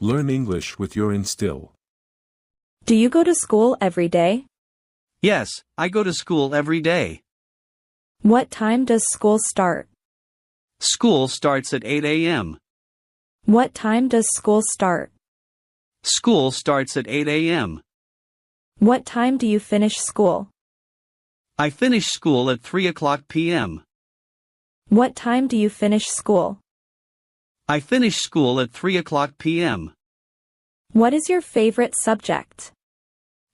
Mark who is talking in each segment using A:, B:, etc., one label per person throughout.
A: Learn English with YourInstill.
B: Do you go to school every day?
C: Yes, I go to school every day.
B: What time does school start?
C: School starts at 8 a.m.
B: What time does school start?
C: School starts at 8 a.m.
B: What time do you finish school?
C: I finish school at 3 o'clock p.m.
B: What time do you finish school?
C: I finish school at 3 o'clock p.m.
B: What is your favorite subject?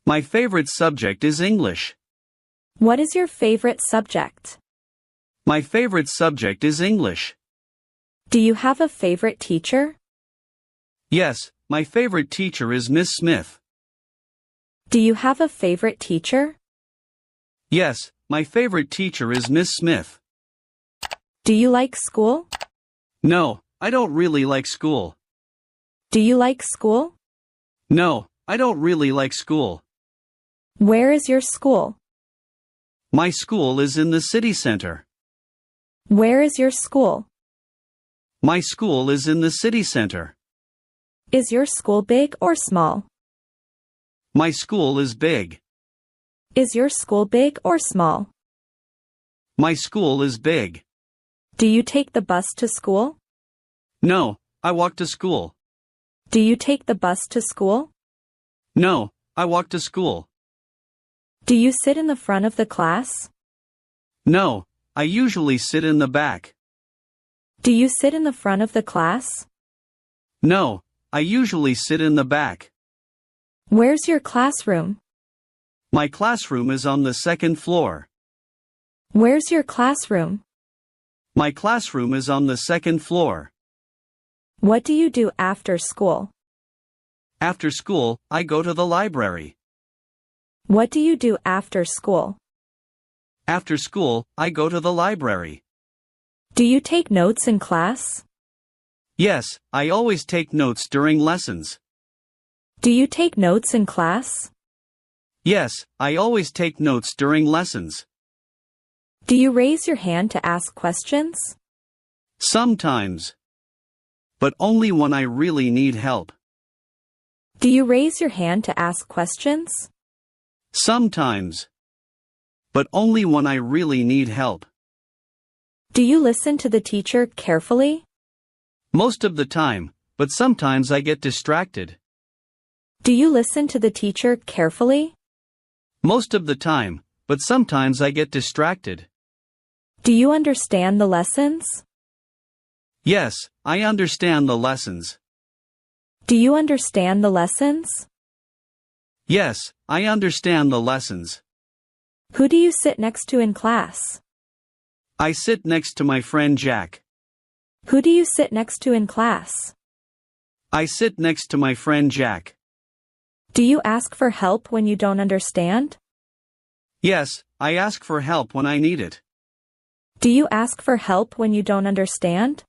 C: My favorite subject is English.
B: What is your favorite subject?
C: My favorite subject is English.
B: Do you have a favorite teacher?
C: Yes, my favorite teacher is Miss Smith.
B: Do you have a favorite teacher?
C: Yes, my favorite teacher is Miss Smith.
B: Do you like school?
C: No, I don't really like school.
B: Do you like school?
C: No, I don't really like school.
B: Where is your school?
C: My school is in the city center.
B: Where is your school?
C: My school is in the city center.
B: Is your school big or small?
C: My school is big.
B: Is your school big or small?
C: My school is big.
B: Do you take the bus to school?
C: No, I walk to school.
B: Do you take the bus to school?
C: No, I walk to school.
B: Do you sit in the front of the class?
C: No, I usually sit in the back.
B: Do you sit in the front of the class?
C: No, I usually sit in the back.
B: Where's your classroom?
C: My classroom is on the second floor.
B: Where's your classroom?
C: My classroom is on the second floor.
B: What do you do after school?
C: After school, I go to the library.
B: What do you do after school?
C: After school, I go to the library.
B: Do you take notes in class?
C: Yes, I always take notes during lessons.
B: Do you take notes in class?
C: Yes, I always take notes during lessons.
B: Do you raise your hand to ask questions?
C: Sometimes. But only when I really need help.
B: Do you raise your hand to ask questions?
C: Sometimes. But only when I really need help.
B: Do you listen to the teacher carefully?
C: Most of the time, but sometimes I get distracted.
B: Do you listen to the teacher carefully?
C: Most of the time, but sometimes I get distracted.
B: Do you understand the lessons?
C: Yes, I understand the lessons.
B: Do you understand the lessons?
C: Yes, I understand the lessons.
B: Who do you sit next to in class?
C: I sit next to my friend Jack.
B: Who do you sit next to in class?
C: I sit next to my friend Jack.
B: Do you ask for help when you don't understand?
C: Yes, I ask for help when I need it.
B: Do you ask for help when you don't understand?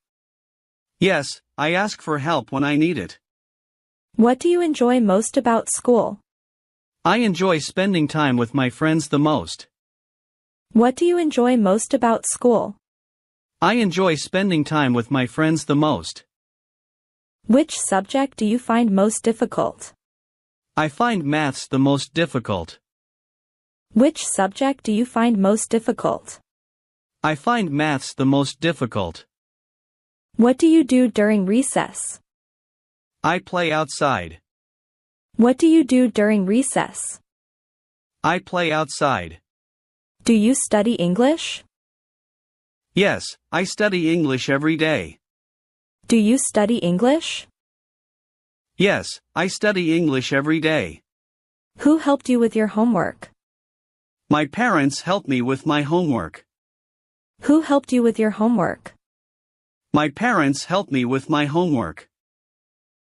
C: Yes, I ask for help when I need it.
B: What do you enjoy most about school?
C: I enjoy spending time with my friends the most.
B: What do you enjoy most about school?
C: I enjoy spending time with my friends the most.
B: Which subject do you find most difficult?
C: I find maths the most difficult.
B: Which subject do you find most difficult?
C: I find maths the most difficult.
B: What do you do during recess?
C: I play outside.
B: What do you do during recess?
C: I play outside.
B: Do you study English?
C: Yes, I study English every day.
B: Do you study English?
C: Yes, I study English every day.
B: Who helped you with your homework?
C: My parents help me with my homework.
B: Who helped you with your homework?
C: My parents help me with my homework.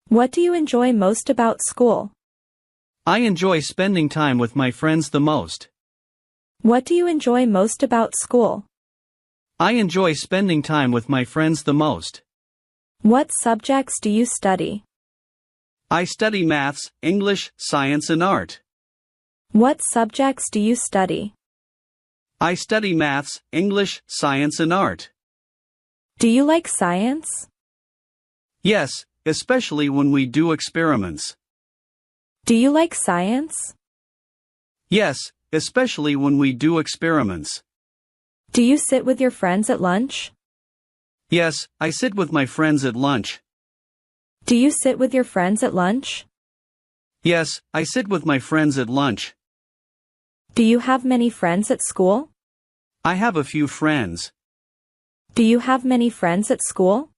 B: What do you enjoy most about school?
C: I enjoy spending time with my friends the most.
B: What do you enjoy most about school?
C: I enjoy spending time with my friends the most.
B: What subjects do you study?
C: I study maths, English, science, and art.
B: What subjects do you study?
C: I study maths, English, science, and art.
B: Do you like science?
C: Yes, especially when we do experiments.
B: Do you like science?
C: Yes, especially when we do experiments.
B: Do you sit with your friends at lunch?
C: Yes, I sit with my friends at lunch.
B: Do you sit with your friends at lunch?
C: Yes, I sit with my friends at lunch.
B: Do you have many friends at school?
C: I have a few friends.
B: Do you have many friends at school?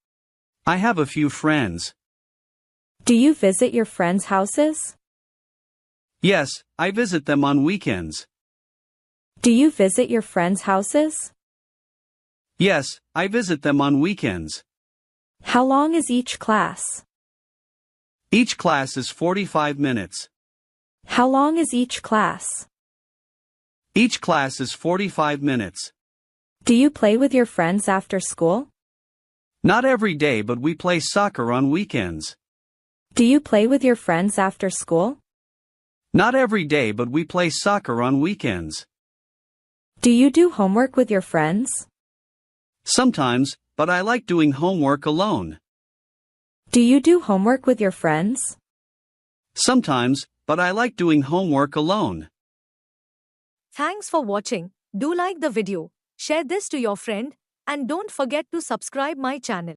C: I have a few friends.
B: Do you visit your friends' houses?
C: Yes, I visit them on weekends.
B: Do you visit your friends' houses?
C: Yes, I visit them on weekends.
B: How long is each class?
C: Each class is 45 minutes.
B: How long is each class?
C: Each class is 45 minutes.
B: Do you play with your friends after school?
C: Not every day, but we play soccer on weekends.
B: Do you play with your friends after school?
C: Not every day, but we play soccer on weekends.
B: Do you do homework with your friends?
C: Sometimes, but I like doing homework alone.
B: Do you do homework with your friends?
C: Sometimes, but I like doing homework alone.
D: Thanks for watching. Do like the video, share this to your friend, and don't forget to subscribe my channel.